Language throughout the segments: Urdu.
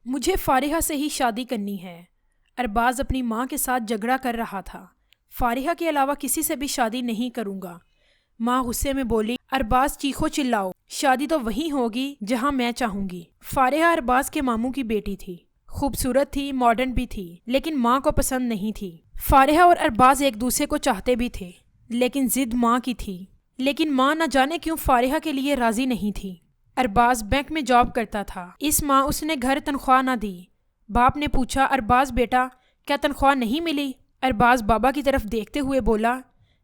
مجھے فارحہ سے ہی شادی کرنی ہے۔ ارباز اپنی ماں کے ساتھ جھگڑا کر رہا تھا۔ فارحہ کے علاوہ کسی سے بھی شادی نہیں کروں گا۔ ماں غصے میں بولی، ارباز چیخو چلاؤ، شادی تو وہیں ہوگی جہاں میں چاہوں گی۔ فارحہ ارباز کے ماموں کی بیٹی تھی، خوبصورت تھی، ماڈرن بھی تھی، لیکن ماں کو پسند نہیں تھی۔ فارحہ اور ارباز ایک دوسرے کو چاہتے بھی تھے، لیکن ضد ماں کی تھی۔ لیکن ماں نہ جانے کیوں فارحہ کے لیے راضی نہیں تھی۔ ارباز بینک میں جاب کرتا تھا، اس ماہ اس نے گھر تنخواہ نہ دی۔ باپ نے پوچھا، ارباز بیٹا کیا تنخواہ نہیں ملی؟ ارباز بابا کی طرف دیکھتے ہوئے بولا،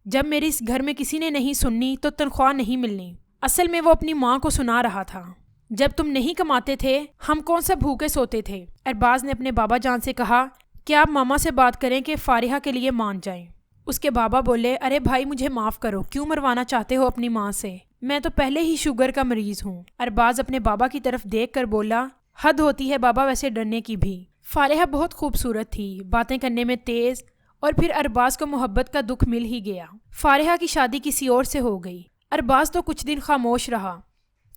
جب میری اس گھر میں کسی نے نہیں سننی تو تنخواہ نہیں ملنی۔ اصل میں وہ اپنی ماں کو سنا رہا تھا، جب تم نہیں کماتے تھے ہم کون سا بھوکے سوتے تھے۔ ارباز نے اپنے بابا جان سے کہا کہ آپ ماما سے بات کریں کہ فارحہ کے لیے مان جائیں۔ اس کے بابا بولے، ارے بھائی مجھے معاف کرو، کیوں مروانا چاہتے ہو اپنی ماں سے؟ میں تو پہلے ہی شوگر کا مریض ہوں۔ ارباز اپنے بابا کی طرف دیکھ کر بولا، حد ہوتی ہے بابا ویسے ڈرنے کی بھی۔ فارحہ بہت خوبصورت تھی، باتیں کرنے میں تیز، اور پھر ارباز کو محبت کا دکھ مل ہی گیا۔ فارحہ کی شادی کسی اور سے ہو گئی۔ ارباز تو کچھ دن خاموش رہا،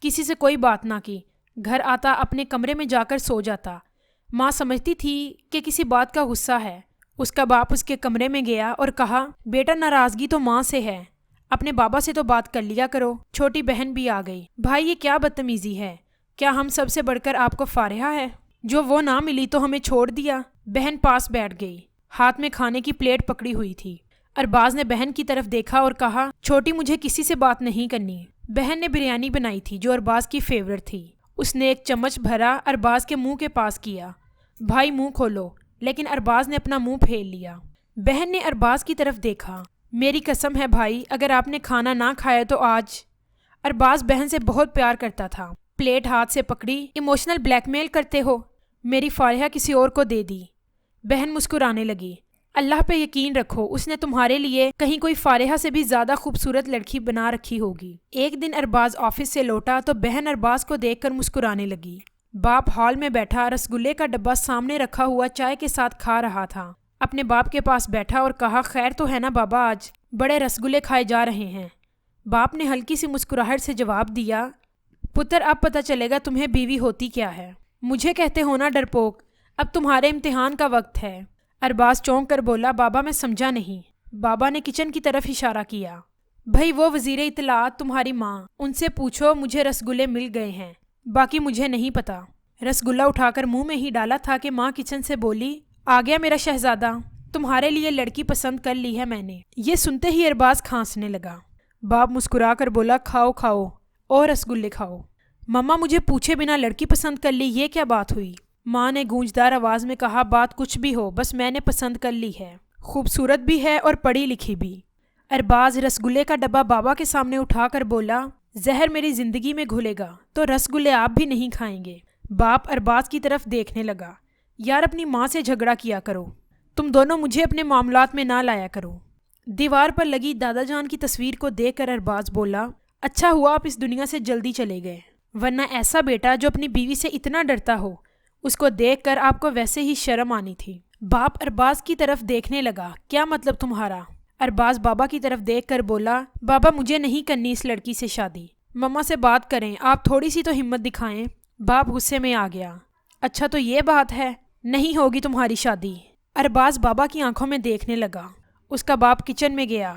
کسی سے کوئی بات نہ کی، گھر آتا اپنے کمرے میں جا کر سو جاتا۔ ماں سمجھتی تھی کہ کسی بات کا غصہ ہے۔ اس کا باپ اس کے کمرے میں گیا اور کہا، بیٹا ناراضگی تو ماں سے ہے، اپنے بابا سے تو بات کر لیا کرو۔ چھوٹی بہن بھی آ گئی۔ بھائی یہ کیا بدتمیزی ہے؟ کیا ہم سب سے بڑھ کر آپ کو فارحہ ہے؟ جو وہ نہ ملی تو ہمیں چھوڑ دیا۔ بہن پاس بیٹھ گئی، ہاتھ میں کھانے کی پلیٹ پکڑی ہوئی تھی۔ ارباز نے بہن کی طرف دیکھا اور کہا، چھوٹی مجھے کسی سے بات نہیں کرنی۔ بہن نے بریانی بنائی تھی جو ارباز کی فیورٹ تھی۔ اس نے ایک چمچ بھرا، ارباز کے منہ کے پاس کیا۔ بھائی منہ کھولو، لیکن ارباز نے اپنا منہ پھیر لیا۔ بہن نے ارباز کی طرف دیکھا، میری قسم ہے بھائی اگر آپ نے کھانا نہ کھایا تو آج۔ ارباز بہن سے بہت پیار کرتا تھا۔ پلیٹ ہاتھ سے پکڑی، ایموشنل بلیک میل کرتے ہو؟ میری فارحہ کسی اور کو دے دی۔ بہن مسکرانے لگی، اللہ پہ یقین رکھو اس نے تمہارے لیے کہیں کوئی فارحہ سے بھی زیادہ خوبصورت لڑکی بنا رکھی ہوگی۔ ایک دن ارباز آفس سے لوٹا تو بہن ارباز کو دیکھ کر مسکرانے لگی۔ باپ ہال میں بیٹھا رسگلے کا ڈبہ سامنے رکھا ہوا چائے کے ساتھ کھا رہا تھا۔ اپنے باپ کے پاس بیٹھا اور کہا، خیر تو ہے نا بابا، آج بڑے رسگلے کھائے جا رہے ہیں۔ باپ نے ہلکی سی مسکراہٹ سے جواب دیا، پتر اب پتہ چلے گا تمہیں بیوی ہوتی کیا ہے۔ مجھے کہتے ہو نا ڈرپوک، اب تمہارے امتحان کا وقت ہے۔ ارباز چونک کر بولا، بابا میں سمجھا نہیں۔ بابا نے کچن کی طرف اشارہ کیا، بھائی وہ وزیر اطلاعات تمہاری ماں، ان سے پوچھو مجھے رسگلے مل گئے ہیں، باقی مجھے نہیں پتا۔ رسگلہ اٹھا کر منہ میں ہی ڈالا تھا کہ ماں کچن سے بولی، آ گیا میرا شہزادہ، تمہارے لیے لڑکی پسند کر لی ہے میں نے۔ یہ سنتے ہی ارباز کھانسنے لگا۔ باپ مسکرا کر بولا، کھاؤ کھاؤ اور رسگلے کھاؤ۔ مما مجھے پوچھے بنا لڑکی پسند کر لی، یہ کیا بات ہوئی؟ ماں نے گونجدار آواز میں کہا، بات کچھ بھی ہو، بس میں نے پسند کر لی ہے، خوبصورت بھی ہے اور پڑھی لکھی بھی۔ ارباز رسگلے کا ڈبہ بابا کے سامنے اٹھا کر بولا، زہر میری زندگی میں گھلے گا تو رسگلے آپ بھی نہیں کھائیں گے۔ باپ ارباز کی طرف دیکھنے لگا، یار اپنی ماں سے جھگڑا کیا کرو، تم دونوں مجھے اپنے معاملات میں نہ لایا کرو۔ دیوار پر لگی دادا جان کی تصویر کو دیکھ کر ارباز بولا، اچھا ہوا آپ اس دنیا سے جلدی چلے گئے، ورنہ ایسا بیٹا جو اپنی بیوی سے اتنا ڈرتا ہو، اس کو دیکھ کر آپ کو ویسے ہی شرم آنی تھی۔ باپ ارباز کی طرف دیکھنے لگا، کیا مطلب تمہارا؟ ارباز بابا کی طرف دیکھ کر بولا، بابا مجھے نہیں کرنی اس لڑکی سے شادی، مما سے بات کریں، آپ تھوڑی سی تو ہمت دکھائیں۔ باپ غصے میں آ گیا، اچھا تو یہ بات ہے، نہیں ہوگی تمہاری شادی۔ ارباز بابا کی آنکھوں میں دیکھنے لگا۔ اس کا باپ کچن میں گیا،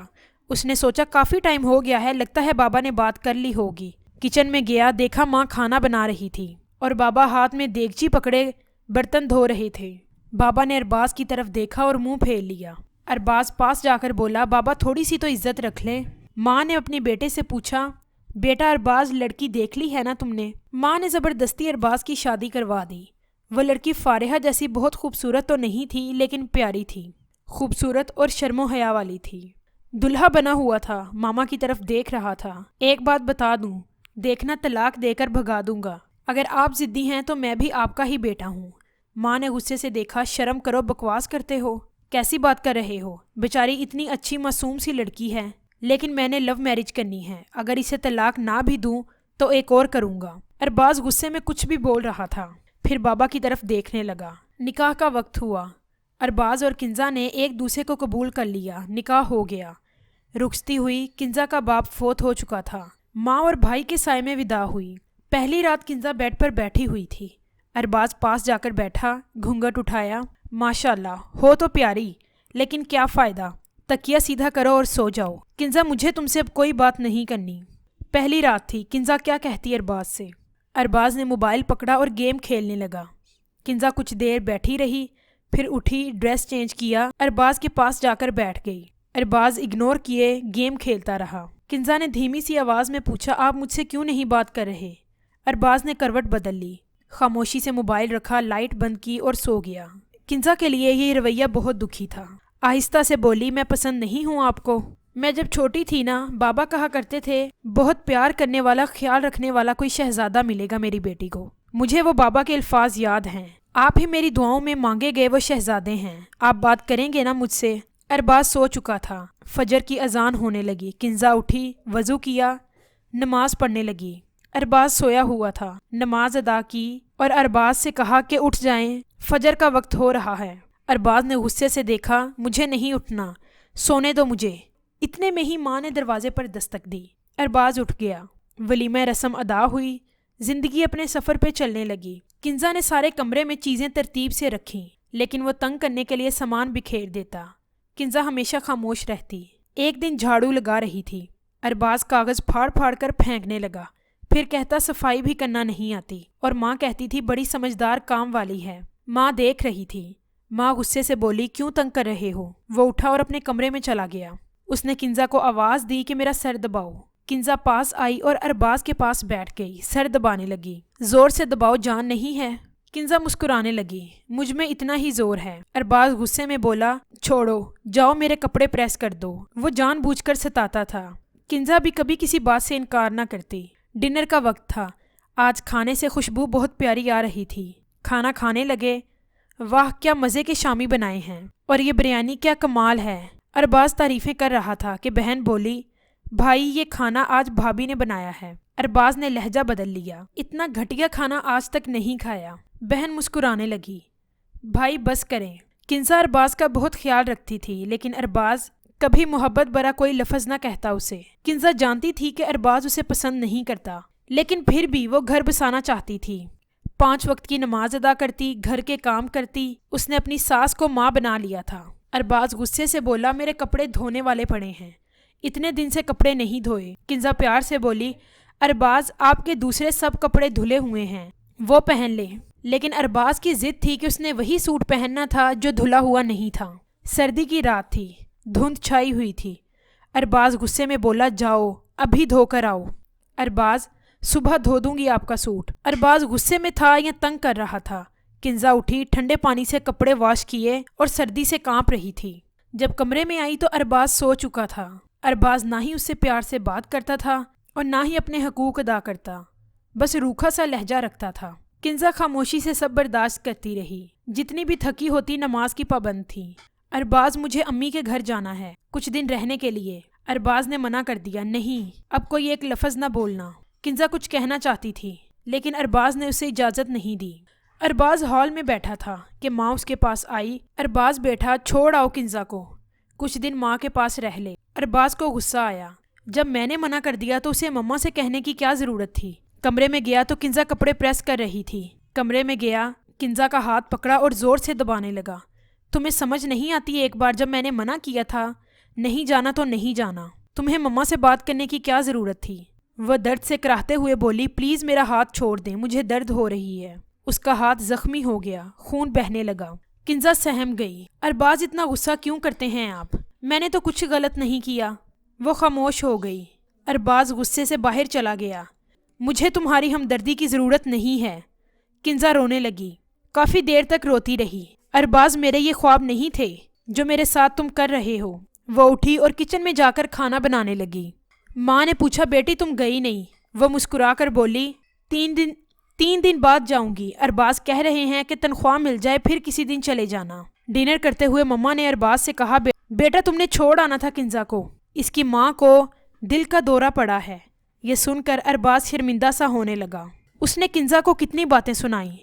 اس نے سوچا کافی ٹائم ہو گیا ہے، لگتا ہے بابا نے بات کر لی ہوگی۔ کچن میں گیا، دیکھا ماں کھانا بنا رہی تھی اور بابا ہاتھ میں دیگچی پکڑے برتن دھو رہے تھے۔ بابا نے ارباز کی طرف دیکھا اور منہ پھیر لیا۔ ارباز پاس جا کر بولا، بابا تھوڑی سی تو عزت رکھ لیں۔ ماں نے اپنے بیٹے سے پوچھا، بیٹا ارباز لڑکی دیکھ لی ہے نا تم نے؟ ماں نے زبردستی ارباز کی شادی کروا دی۔ وہ لڑکی فارحہ جیسی بہت خوبصورت تو نہیں تھی، لیکن پیاری تھی، خوبصورت اور شرم و حیا والی تھی۔ دلہا بنا ہوا تھا، ماما کی طرف دیکھ رہا تھا۔ ایک بات بتا دوں، دیکھنا طلاق دے کر بھگا دوں گا، اگر آپ ضدی ہیں تو میں بھی آپ کا ہی بیٹا ہوں۔ ماں نے غصے سے دیکھا، شرم کرو، بکواس کرتے ہو، کیسی بات کر رہے ہو؟ بیچاری اتنی اچھی معصوم سی لڑکی ہے، لیکن میں نے لو میرج کرنی ہے، اگر اسے طلاق نہ بھی دوں تو ایک اور کروں گا۔ ارباز غصے میں کچھ بھی بول رہا تھا، پھر بابا کی طرف دیکھنے لگا۔ نکاح کا وقت ہوا، ارباز اور کنزا نے ایک دوسرے کو قبول کر لیا، نکاح ہو گیا۔ رخصتی ہوئی، کنزا کا باپ فوت ہو چکا تھا، ماں اور بھائی کے سائے میں وداع ہوئی۔ پہلی رات کنزا بیڈ پر بیٹھی ہوئی تھی، ارباز پاس جا کر بیٹھا، گھونگھٹ اٹھایا۔ ماشاءاللہ ہو تو پیاری، لیکن کیا فائدہ، تکیہ سیدھا کرو اور سو جاؤ۔ کنزا مجھے تم سے اب کوئی بات نہیں کرنی۔ پہلی رات تھی، کنزا کیا کہتی ارباز سے۔ ارباز نے موبائل پکڑا اور گیم کھیلنے لگا۔ کنزا کچھ دیر بیٹھی رہی، پھر اٹھی، ڈریس چینج کیا، ارباز کے پاس جا کر بیٹھ گئی۔ ارباز اگنور کیے گیم کھیلتا رہا۔ کنزا نے دھیمی سی آواز میں پوچھا، آپ مجھ سے کیوں نہیں بات کر رہے؟ ارباز نے کروٹ بدل لی، خاموشی سے موبائل رکھا، لائٹ بند کی اور سو گیا۔ کنزا کے لیے یہ رویہ بہت دکھی تھا۔ آہستہ سے بولی، میں پسند نہیں ہوں آپ کو؟ میں جب چھوٹی تھی نا، بابا کہا کرتے تھے بہت پیار کرنے والا، خیال رکھنے والا کوئی شہزادہ ملے گا میری بیٹی کو۔ مجھے وہ بابا کے الفاظ یاد ہیں، آپ ہی میری دعاؤں میں مانگے گئے وہ شہزادے ہیں۔ آپ بات کریں گے نا مجھ سے؟ ارباز سو چکا تھا۔ فجر کی اذان ہونے لگی۔ کنزا اٹھی، وضو کیا، نماز پڑھنے لگی۔ ارباز سویا ہوا تھا۔ نماز ادا کی اور ارباز سے کہا کہ اٹھ جائیں، فجر کا وقت ہو رہا ہے۔ ارباز نے غصے سے دیکھا، مجھے نہیں اٹھنا، سونے دو مجھے۔ اتنے میں ہی ماں نے دروازے پر دستک دی۔ ارباز اٹھ گیا۔ ولیمہ رسم ادا ہوئی، زندگی اپنے سفر پہ چلنے لگی۔ کنزا نے سارے کمرے میں چیزیں ترتیب سے رکھیں، لیکن وہ تنگ کرنے کے لیے سامان بکھیر دیتا۔ کنزا ہمیشہ خاموش رہتی۔ ایک دن جھاڑو لگا رہی تھی، ارباز کاغذ پھاڑ پھاڑ کر پھینکنے لگا، پھر کہتا صفائی بھی کرنا نہیں آتی، اور ماں کہتی تھی بڑی سمجھدار کام والی ہے۔ ماں دیکھ رہی تھی۔ ماں غصے سے بولی، کیوں تنگ کر رہے ہو؟ وہ اٹھا اور اپنے کمرے میں چلا گیا۔ اس نے کنزا کو آواز دی کہ میرا سر دباؤ۔ کنزا پاس آئی اور ارباز کے پاس بیٹھ گئی، سر دبانے لگی۔ زور سے دباؤ، جان نہیں ہے؟ کنزا مسکرانے لگی، مجھ میں اتنا ہی زور ہے۔ ارباز غصے میں بولا، چھوڑو، جاؤ میرے کپڑے پریس کر دو۔ وہ جان بوجھ کر ستاتا تھا۔ کنزا بھی کبھی کسی بات سے انکار نہ کرتی۔ ڈنر کا وقت تھا۔ آج کھانے سے خوشبو بہت پیاری آ رہی تھی۔ کھانا کھانے لگے۔ واہ کیا مزے کے شامی بنائے ہیں، اور یہ بریانی کیا کمال ہے۔ ارباز تعریفیں کر رہا تھا کہ بہن بولی، بھائی یہ کھانا آج بھابھی نے بنایا ہے۔ ارباز نے لہجہ بدل لیا، اتنا گھٹیا کھانا آج تک نہیں کھایا۔ بہن مسکرانے لگی، بھائی بس کریں۔ کنزا ارباز کا بہت خیال رکھتی تھی، لیکن ارباز کبھی محبت برا کوئی لفظ نہ کہتا اسے۔ کنزا جانتی تھی کہ ارباز اسے پسند نہیں کرتا، لیکن پھر بھی وہ گھر بسانا چاہتی تھی۔ 5 وقت کی نماز ادا کرتی، گھر کے کام کرتی۔ اس نے اپنی ساس کو ماں بنا لیا تھا۔ ارباز غصے سے بولا، میرے کپڑے دھونے والے پڑے ہیں، اتنے دن سے کپڑے نہیں دھوئے۔ کنزا پیار سے بولی، ارباز آپ کے دوسرے سب کپڑے دھلے ہوئے ہیں، وہ پہن لے۔ لیکن ارباز کی ضد تھی کہ اس نے وہی سوٹ پہننا تھا جو دھلا ہوا نہیں تھا۔ سردی کی رات تھی، دھند چھائی ہوئی تھی۔ ارباز غصے میں بولا، جاؤ ابھی دھو کر آؤ۔ ارباز، صبح دھو دوں گی آپ کا سوٹ۔ ارباز غصے میں تھا یا تنگ کر رہا تھا۔ کنزا اٹھی، ٹھنڈے پانی سے کپڑے واش کیے اور سردی سے کانپ رہی تھی۔ جب کمرے میں آئی تو ارباز سو چکا تھا۔ ارباز نہ ہی اس سے پیار سے بات کرتا تھا اور نہ ہی اپنے حقوق ادا کرتا، بس روکھا سا لہجہ رکھتا تھا۔ کنزا خاموشی سے سب برداشت کرتی رہی۔ جتنی بھی تھکی ہوتی نماز کی پابند تھی۔ ارباز، مجھے امی کے گھر جانا ہے کچھ دن رہنے کے لیے۔ ارباز نے منع کر دیا، نہیں، اب کوئی ایک لفظ نہ بولنا۔ کنزا کچھ کہنا چاہتی تھی، لیکن ارباز نے اسے اجازت نہیں دی۔ ارباز ہال میں بیٹھا تھا کہ ماں اس کے پاس آئی۔ ارباز بیٹھا، چھوڑ آؤ کنزا کو، کچھ دن ماں کے پاس رہ لے۔ ارباز کو غصہ آیا، جب میں نے منع کر دیا تو اسے مما سے کہنے کی کیا ضرورت تھی۔ کمرے میں گیا تو کنزا کپڑے پریس کر رہی تھی۔ کمرے میں گیا، کنزا کا ہاتھ پکڑا اور زور سے دبانے لگا۔ تمہیں سمجھ نہیں آتی؟ ایک بار جب میں نے منع کیا تھا نہیں جانا تو نہیں جانا، تمہیں مما سے بات کرنے کی کیا ضرورت تھی؟ وہ درد سے کراہتے ہوئے بولی، پلیز میرا ہاتھ چھوڑ دیں، مجھے درد ہو رہی ہے۔ اس کا ہاتھ زخمی ہو گیا، خون بہنے لگا۔ کنزا سہم گئی۔ ارباز، اتنا غصہ کیوں کرتے ہیں آپ؟ میں نے تو کچھ غلط نہیں کیا۔ وہ خاموش ہو گئی۔ ارباز غصے سے باہر چلا گیا۔ مجھے تمہاری ہمدردی کی ضرورت نہیں ہے۔ کنزا رونے لگی، کافی دیر تک روتی رہی۔ ارباز، میرے یہ خواب نہیں تھے جو میرے ساتھ تم کر رہے ہو۔ وہ اٹھی اور کچن میں جا کر کھانا بنانے لگی۔ ماں نے پوچھا، بیٹی تم گئی نہیں؟ وہ مسکرا کر بولی، 3 دن بعد جاؤں گی۔ ارباز کہہ رہے ہیں کہ تنخواہ مل جائے پھر کسی دن چلے جانا۔ ڈنر کرتے ہوئے مما نے ارباز سے کہا، بیٹا تم نے چھوڑ آنا تھا کنزا کو، اس کی ماں کو دل کا دورہ پڑا ہے۔ یہ سن کر ارباز شرمندہ سا ہونے لگا۔ اس نے کنزا کو کتنی باتیں سنائیں،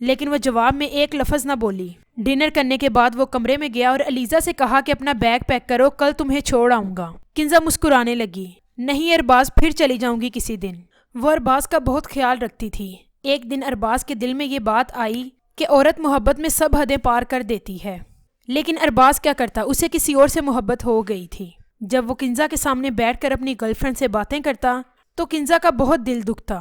لیکن وہ جواب میں ایک لفظ نہ بولی۔ ڈنر کرنے کے بعد وہ کمرے میں گیا اور علیزہ سے کہا کہ اپنا بیگ پیک کرو، کل تمہیں چھوڑ آؤں گا۔ کنزا مسکرانے لگی، نہیں ارباز، پھر چلی جاؤں گی کسی دن۔ وہ ارباز کا بہت خیال رکھتی تھی، ایک دن ارباز کے دل میں یہ بات آئی کہ عورت محبت میں سب حدیں پار کر دیتی ہے، لیکن ارباز کیا کرتا، اسے کسی اور سے محبت ہو گئی تھی۔ جب وہ کنزا کے سامنے بیٹھ کر اپنی گرل فرینڈ سے باتیں کرتا تو کنزا کا بہت دل دکھتا۔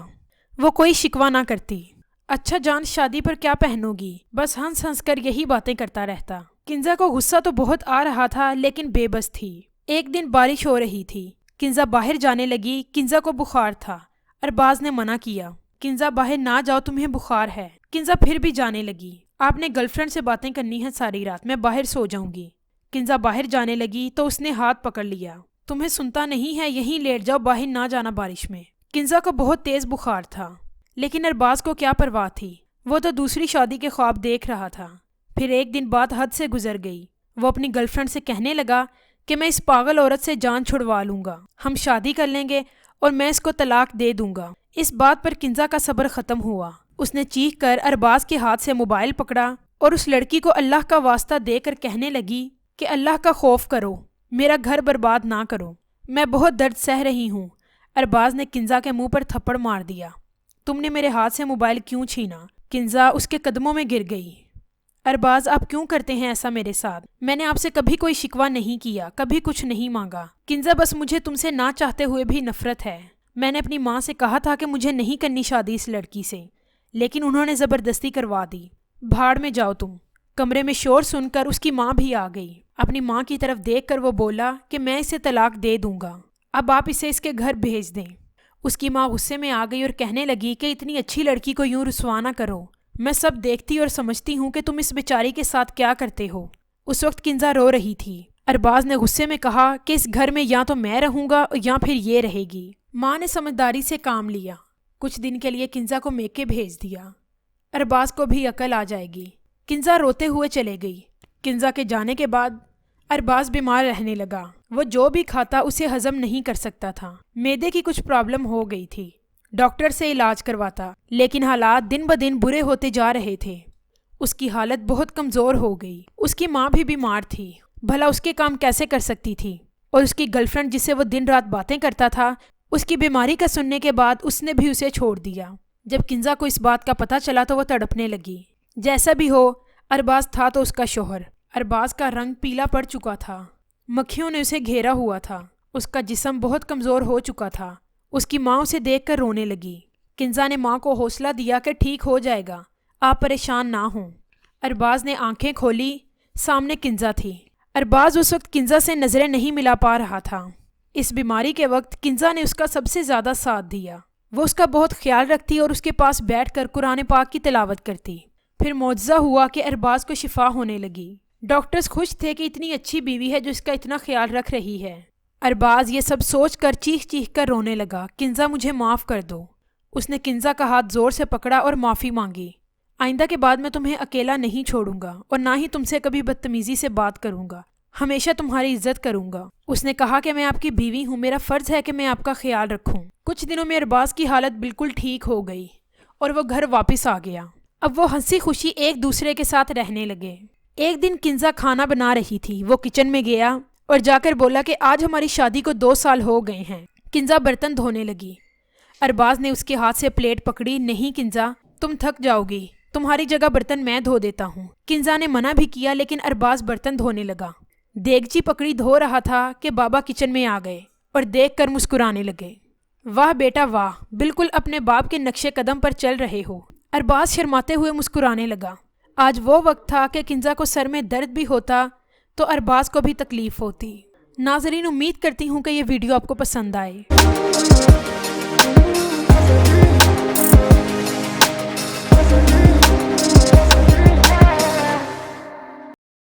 وہ کوئی شکوہ نہ کرتی، اچھا جان شادی پر کیا پہنو گی، بس ہنس ہنس کر یہی باتیں کرتا رہتا۔ کنزا کو غصہ تو بہت آ رہا تھا لیکن بے بس تھی۔ ایک دن بارش ہو رہی تھی، کنزا باہر جانے لگی۔ کنزا کو بخار تھا، ارباز نے منع کیا، کنزا باہر نہ جاؤ، تمہیں بخار ہے۔ کنزا پھر بھی جانے لگی، آپ نے گرل فرینڈ سے باتیں کرنی ہیں ساری رات، میں باہر سو جاؤں گی۔ کنزا باہر جانے لگی تو اس نے ہاتھ پکڑ لیا، تمہیں سنتا نہیں ہے، یہیں لیٹ جاؤ، باہر نہ جانا بارش میں۔ کنزا کو بہت تیز بخار تھا لیکن ارباز کو کیا پرواہ تھی، وہ تو دوسری شادی کے خواب دیکھ رہا تھا۔ پھر ایک دن بات حد سے گزر گئی، وہ اپنی گرل فرینڈ سے کہنے لگا کہ میں اس پاگل عورت سے جان چھڑوا لوں گا، ہم شادی کر لیں گے اور میں اس کو طلاق دے دوں گا۔ اس بات پر کنزا کا صبر ختم ہوا، اس نے چیخ کر ارباز کے ہاتھ سے موبائل پکڑا اور اس لڑکی کو اللہ کا واسطہ دے کر کہنے لگی کہ اللہ کا خوف کرو، میرا گھر برباد نہ کرو، میں بہت درد سہ رہی ہوں۔ ارباز نے کنزا کے منہ پر تھپڑ مار دیا، تم نے میرے ہاتھ سے موبائل کیوں چھینا؟ کنزا اس کے قدموں میں گر گئی۔ ارباز آپ کیوں کرتے ہیں ایسا میرے ساتھ؟ میں نے آپ سے کبھی کوئی شکوہ نہیں کیا، کبھی کچھ نہیں مانگا۔ کنزا بس مجھے تم سے نہ چاہتے ہوئے بھی نفرت ہے۔ میں نے اپنی ماں سے کہا تھا کہ مجھے نہیں کرنی شادی اس لڑکی سے، لیکن انہوں نے زبردستی کروا دی۔ بھاڑ میں جاؤ تم۔ کمرے میں شور سن کر اس کی ماں بھی آ گئی۔ اپنی ماں کی طرف دیکھ کر وہ بولا کہ میں اسے طلاق دے دوں گا، اب آپ اسے اس کے گھر بھیج دیں۔ اس کی ماں غصے میں آ گئی اور کہنے لگی کہ اتنی اچھی لڑکی کو یوں رسوا نہ کرو، میں سب دیکھتی اور سمجھتی ہوں کہ تم اس بیچاری کے ساتھ کیا کرتے ہو۔ اس وقت کنزا رو رہی تھی۔ ارباز نے غصے میں کہا کہ اس گھر میں یا تو میں رہوں گا یا پھر یہ رہے گی۔ ماں نے سمجھداری سے کام لیا، کچھ دن کے لیے کنزا کو میکے بھیج دیا، ارباز کو بھی عقل آ جائے گی۔ کنزا روتے ہوئے چلے گئی۔ کنزا کے جانے کے بعد ارباز بیمار رہنے لگا، وہ جو بھی کھاتا اسے ہضم نہیں کر سکتا تھا، معدے کی کچھ پرابلم ہو گئی تھی، ڈاکٹر سے علاج کرواتا لیکن حالات دن بدن برے ہوتے جا رہے تھے۔ اس کی حالت بہت کمزور ہو گئی، اس کی ماں بھی بیمار تھی، بھلا اس کے کام کیسے کر سکتی تھی؟ اور اس کی گرل فرینڈ جس سے وہ دن رات باتیں کرتا تھا، اس کی بیماری کا سننے کے بعد اس نے بھی اسے چھوڑ دیا۔ جب کنزا کو اس بات کا پتہ چلا تو وہ تڑپنے لگی۔ جیسا بھی ہو، ارباز تھا تو اس کا شوہر۔ ارباز کا رنگ پیلا پڑ چکا تھا، مکھیوں نے اسے گھیرا ہوا تھا، اس کا جسم بہت کمزور ہو چکا تھا۔ اس کی ماں اسے دیکھ کر رونے لگی۔ کنزا نے ماں کو حوصلہ دیا کہ ٹھیک ہو جائے گا، آپ پریشان نہ ہوں۔ ارباز نے آنکھیں کھولی، سامنے کنزا تھی۔ ارباز اس وقت کنزا سے نظریں نہیں ملا پا رہا تھا۔ اس بیماری کے وقت کنزا نے اس کا سب سے زیادہ ساتھ دیا، وہ اس کا بہت خیال رکھتی اور اس کے پاس بیٹھ کر قرآن پاک کی تلاوت کرتی۔ پھر معجزہ ہوا کہ ارباز کو شفا ہونے لگی۔ ڈاکٹرز خوش تھے کہ اتنی اچھی بیوی ہے جو اس کا اتنا خیال رکھ رہی ہے۔ ارباز یہ سب سوچ کر چیخ چیخ کر رونے لگا، کنزا مجھے معاف کر دو۔ اس نے کنزا کا ہاتھ زور سے پکڑا اور معافی مانگی۔ آئندہ کے بعد میں تمہیں اکیلا نہیں چھوڑوں گا اور نہ ہی تم سے کبھی بدتمیزی سے بات کروں گا، ہمیشہ تمہاری عزت کروں گا۔ اس نے کہا کہ میں آپ کی بیوی ہوں، میرا فرض ہے کہ میں آپ کا خیال رکھوں۔ کچھ دنوں میں ارباز کی حالت بالکل ٹھیک ہو گئی اور وہ گھر واپس آ گیا۔ اب وہ ہنسی خوشی ایک دوسرے کے ساتھ رہنے لگے۔ ایک دن کنزا کھانا بنا رہی تھی، وہ کچن میں گیا اور جا کر بولا کہ آج ہماری شادی کو 2 سال ہو گئے ہیں۔ کنزا برتن دھونے لگی۔ ارباز نے اس کے ہاتھ سے پلیٹ پکڑی۔ نہیں کنزا، تم تھک جاؤ گی، تمہاری جگہ برتن میں دھو دیتا ہوں۔ کنزا نے منع بھی کیا لیکن ارباز برتن دھونے لگا۔ دیگچی پکڑی دھو رہا تھا کہ بابا کچن میں آ گئے اور دیکھ کر مسکرانے لگے۔ واہ بیٹا واہ، بالکل اپنے باپ کے نقشے قدم پر چل رہے ہو۔ ارباز شرماتے ہوئے مسکرانے لگا۔ آج وہ وقت تھا کہ کنزا کو سر میں درد بھی ہوتا تو ارباز کو بھی تکلیف ہوتی۔ ناظرین، امید کرتی ہوں کہ یہ ویڈیو آپ کو پسند آئے۔